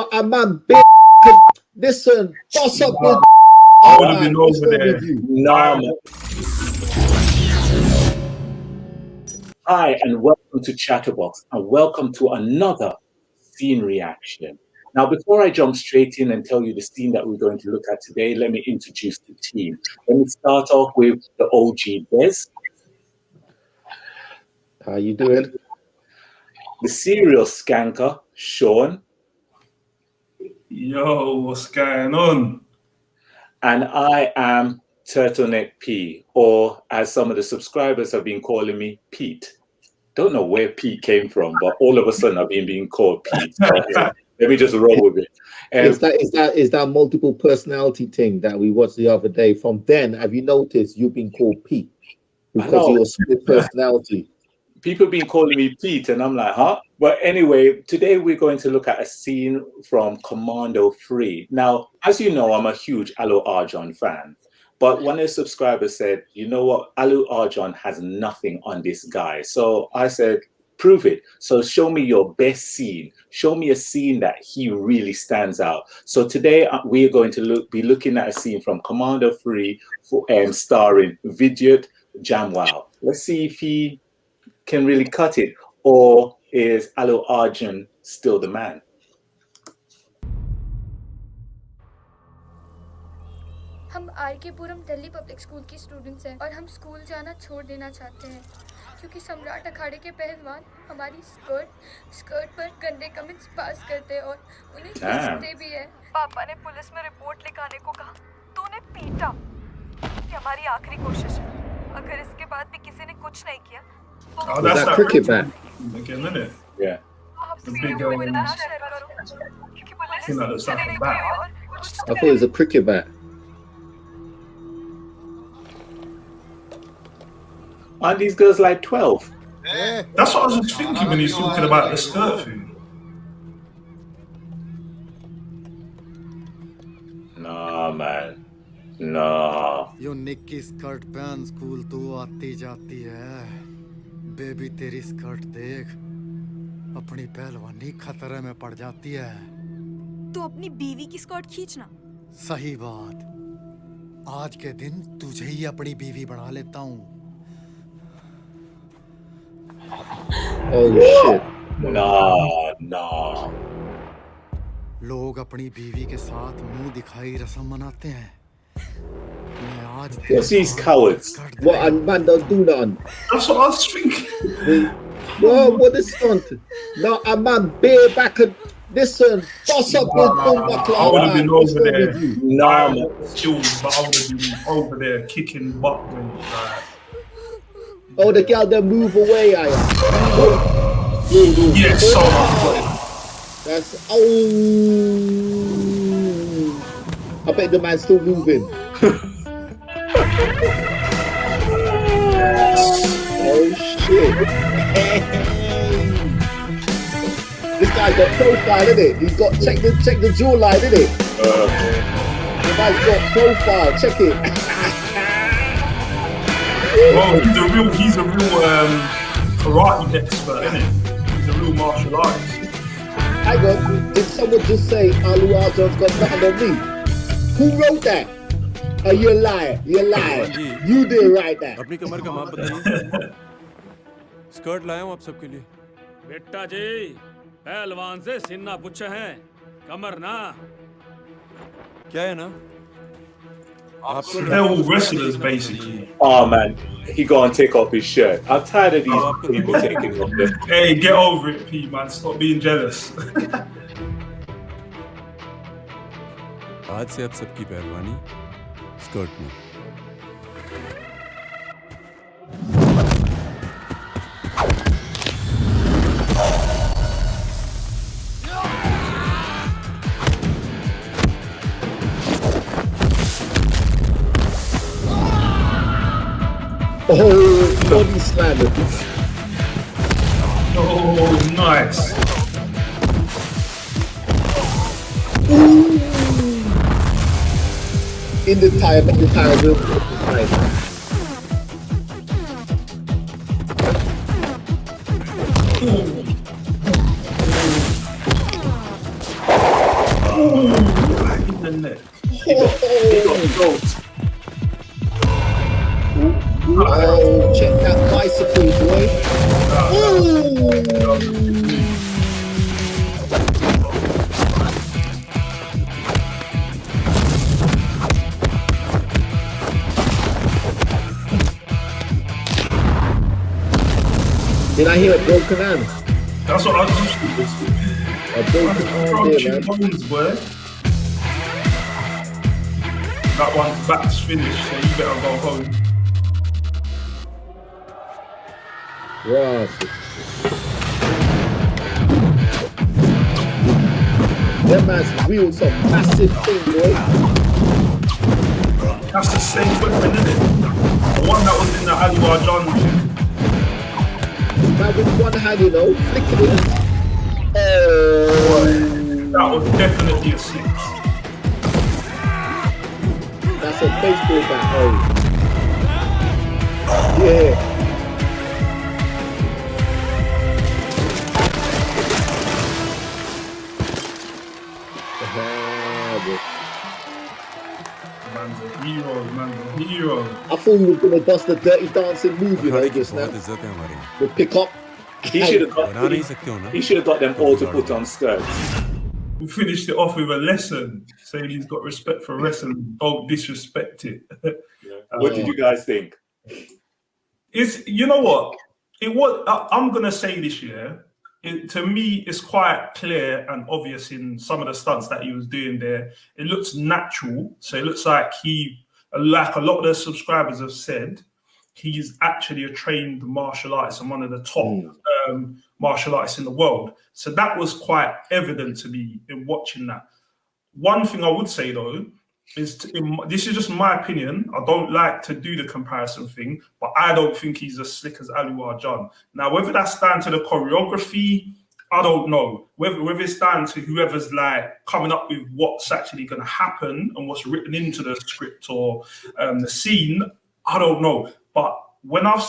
Now a man big. Listen, what's up with? I would have been over there. Nah, man. Hi, and welcome to Chatterbox, and welcome to another scene reaction. Now, before I jump straight in and tell you the scene that we're going to look at today, let me introduce the team. Let me start off with the OG Des. How you doing? The serial skanker, Sean. Yo, what's going on? And I am Turtleneck P, or as some of the subscribers have been calling me, Pete. Don't know where Pete came from, but all of a sudden I've been being called Pete. Okay, let me just roll with it. Is that multiple personality thing that we watched the other day? From then, have you noticed you've been called Pete because of your split personality? People have been calling me Pete, and I'm like, huh? But anyway, today we're going to look at a scene from Commando 3. Now, as you know, I'm a huge Alu Arjan fan. But one of the subscribers said, you know what, Alu Arjan has nothing on this guy. So I said, prove it. So show me your best scene. Show me a scene that he really stands out. So today we are going to be looking at a scene from Commando 3 starring Vidyut Jamwal. Let's see if he can really cut it, or is Alu Arjan still the man? हम RK Puram Delhi public school की students हैं और हम school जाना छोड़ देना चाहते हैं क्योंकि सम्राट अखाड़े के पहलवान हमारी स्कर्ट पर गंदे कमेंट्स पास करते हैं और उन्हें खींचते भी हैं। पापा ने पुलिस में रिपोर्ट लिखाने को कहा तो उन्हें पीटा। ये हमारी आखिरी कोशिश है। अगर इसके बाद भी किसी ने कुछ नहीं किया Oh, that's that cricket bat. Again, isn't it? Yeah. The big thing that looks like a bat. I thought it was a cricket bat. Aren't these girls like 12? That's what I was just thinking when he's talking about the skirt thing. Nah, man. Nah. Yo Nikki skirt पहन school तू आती जाती है baby तेरी skirt देख अपनी पहलवानी खतरे में पड़ जाती है तो अपनी बीवी की स्कर्ट खींचना। सही बात आज के दिन तुझे ही अपनी बीवी बना लेता हूँ। Oh shit. Nah. लोग अपनी बीवी के साथ मुंह दिखाई रस्म मनाते हैं। What's these cowards? What, and man don't do nothing. That's what I was thinking. Whoa, what is stunt? Now a man bare back and listen, what's up with I would have been over there. Nah, man. But I would have been over there kicking butt. Oh, the girl that move away, I Yes, so much. That's I bet the man's still moving. Oh shit. This guy's got profile, isn't it? He's got check the jawline, isn't it? The guy's got profile, check it. Well, he's a real karate expert, isn't he? He's a real martial artist. Hang on, did someone just say Alu Arjan's got nothing on me? Who wrote that? Oh, you're a liar. You're a liar. You did write that. अपनी कमर का माप बताइए। Skirt लाया हूँ आप सबके लिए। बेटा जी, पहलवान से सिन्ना पूछे हैं, कमर ना। क्या है ना? They're all wrestlers, basically. Oh man, he go and take off his shirt. I'm tired of these people taking off their. Hey, get over it, P man. Stop being jealous. आज से अब सबकी पहलवानी स्कर्ट में। Oh, body slam. Oh, nice. Ooh. In the tire wheel. Nice. Right in the net. He got goat. Oh, check that bicycle, boy. Did I hear a broken hand? That's what I was just thinking. A broken arm there, man. Bones, boy. That one's back's finished, so you better go home. Right. That man's wheels some massive thing, boy. That's the same weapon, isn't it? The one that was in the Aliwar John thing. Man with one hand, you know, flicking it. That was definitely a 6. That's a baseball bat, oh. Yeah. Man's a hero, man's a hero. I thought we were going to bust the dirty dancing move, you know, just now. We'll pick up. He should have got them all to put on skirts. We finished it off with a lesson, saying he's got respect for wrestling. Don't disrespect it. What did you guys think? You know what? I'm gonna say this year. To me, it's quite clear and obvious in some of the stunts that he was doing there. It looks natural, so it looks like like a lot of the subscribers have said, he's actually a trained martial artist and one of the top martial artists in the world. So that was quite evident to me in watching that. One thing I would say though is, this is just my opinion. I don't like to do the comparison thing, but I don't think he's as slick as Aliwar John. Now, whether that's down to the choreography, I don't know. Whether it's down to whoever's like coming up with what's actually going to happen and what's written into the script or the scene, I don't know. But when I've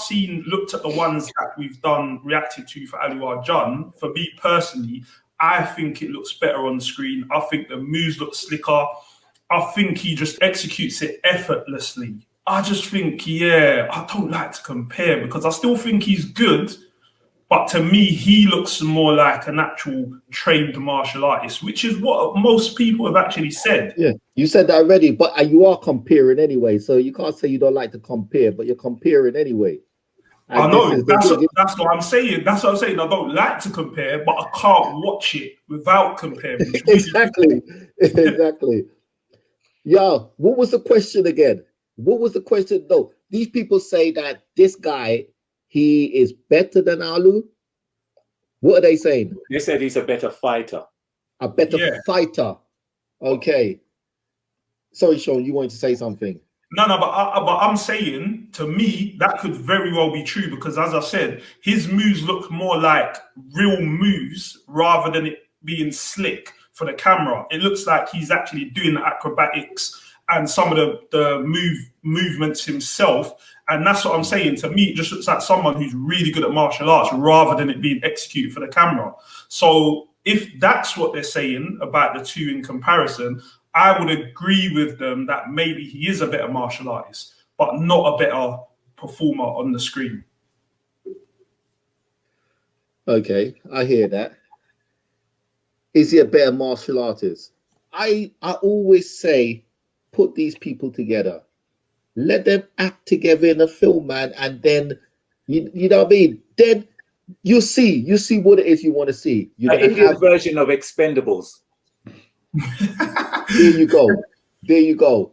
looked at the ones that we've done, reacted to for Aliwar John, for me personally, I think it looks better on screen. I think the moves look slicker. I think he just executes it effortlessly. I just think, I don't like to compare because I still think he's good. But to me, he looks more like an actual trained martial artist, which is what most people have actually said. Yeah, you said that already, but you are comparing anyway. So you can't say you don't like to compare, but you're comparing anyway. And I know, that's what I'm saying. That's what I'm saying. I don't like to compare, but I can't watch it without comparing. Exactly. Yeah, what was the question again? What was the question? No, these people say that this guy, he is better than Alu. What are they saying? They said he's a better fighter. A better fighter. Okay. Sorry, Sean, you wanted to say something. No, but I'm saying, to me, that could very well be true because, as I said, his moves look more like real moves rather than it being slick for the camera. It looks like he's actually doing the acrobatics and some of the movements himself. And that's what I'm saying. To me, it just looks like someone who's really good at martial arts rather than it being executed for the camera. So if that's what they're saying about the two in comparison, I would agree with them that maybe he is a better martial artist, but not a better performer on the screen. Okay, I hear that. Is he a better martial artist? I always say, put these people together. Let them act together in a film, man, and then, you know what I mean? Then you see what it is you want to see. An Indian version of Expendables. There you go.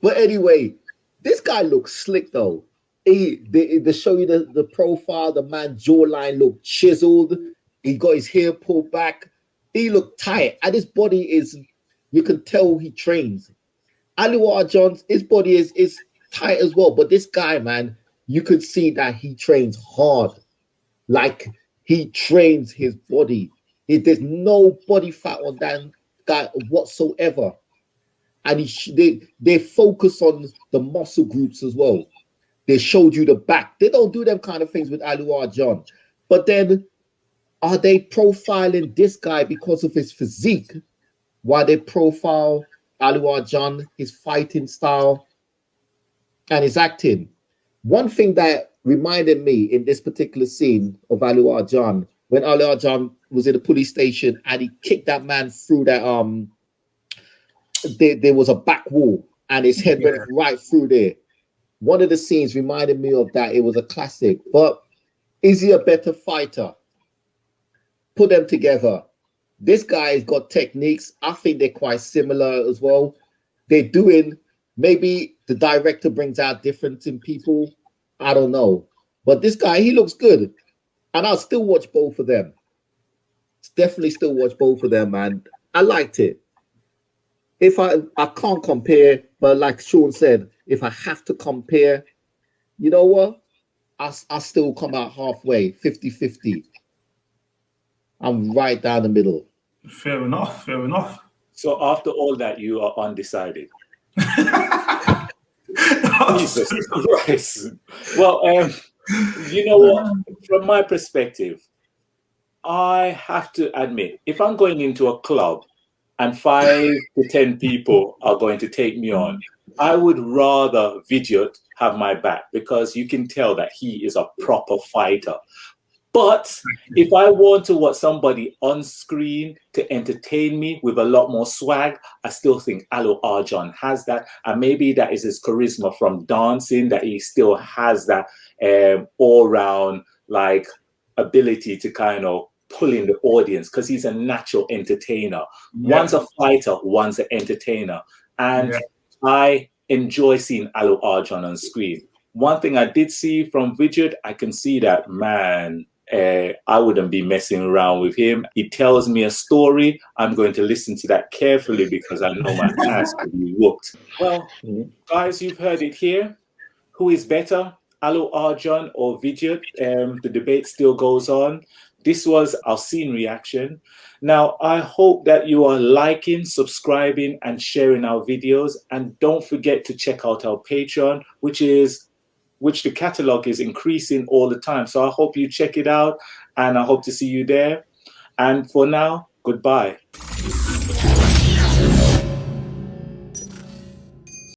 But anyway, this guy looks slick though. They show you the profile. The man's jawline looked chiseled. He got his hair pulled back. He looked tight, and his body is, you can tell he trains. Aliwar John's, his body is tight as well. But this guy, man, you could see that he trains hard. Like, he trains his body. There's no body fat on that guy whatsoever. And they focus on the muscle groups as well. They showed you the back. They don't do them kind of things with Aliwar John. But then, are they profiling this guy because of his physique why they profile Alu Arjan, his fighting style, and his acting. One thing that reminded me in this particular scene of Alu Arjan, when Alu Arjan was in the police station and he kicked that man through that there was a back wall and his head went right through there. One of the scenes reminded me of that. It was a classic. But is he a better fighter? Put them together. This guy's got techniques. I think they're quite similar as well. They're doing, maybe the director brings out different in people. I don't know. But this guy, he looks good. And I'll still watch both of them. Definitely still watch both of them, and I liked it. If I can't compare, but like Sean said, if I have to compare, you know what? I still come out halfway, 50-50. I'm right down the middle. Fair enough. Fair enough. So after all that, you are undecided. Jesus Christ. Well, you know what? From my perspective, I have to admit, if I'm going into a club and 5 to 10 people are going to take me on, I would rather Vidyut have my back, because you can tell that he is a proper fighter. But if I want to watch somebody on screen to entertain me with a lot more swag, I still think Alu Arjan has that. And maybe that is his charisma from dancing, that he still has that all-round like ability to kind of pull in the audience, because he's a natural entertainer. Yeah. One's a fighter, one's an entertainer. And I enjoy seeing Alu Arjan on screen. One thing I did see from Vidyut, I can see that, man, I wouldn't be messing around with him. He tells me a story. I'm going to listen to that carefully, because I know my ass will be whooped. Well, guys, you've heard it here. Who is better, Alu Arjan or Vidyut? The debate still goes on. This was our scene reaction. Now, I hope that you are liking, subscribing, and sharing our videos. And don't forget to check out our Patreon, which the catalog is increasing all the time. So I hope you check it out, and I hope to see you there. And for now, goodbye.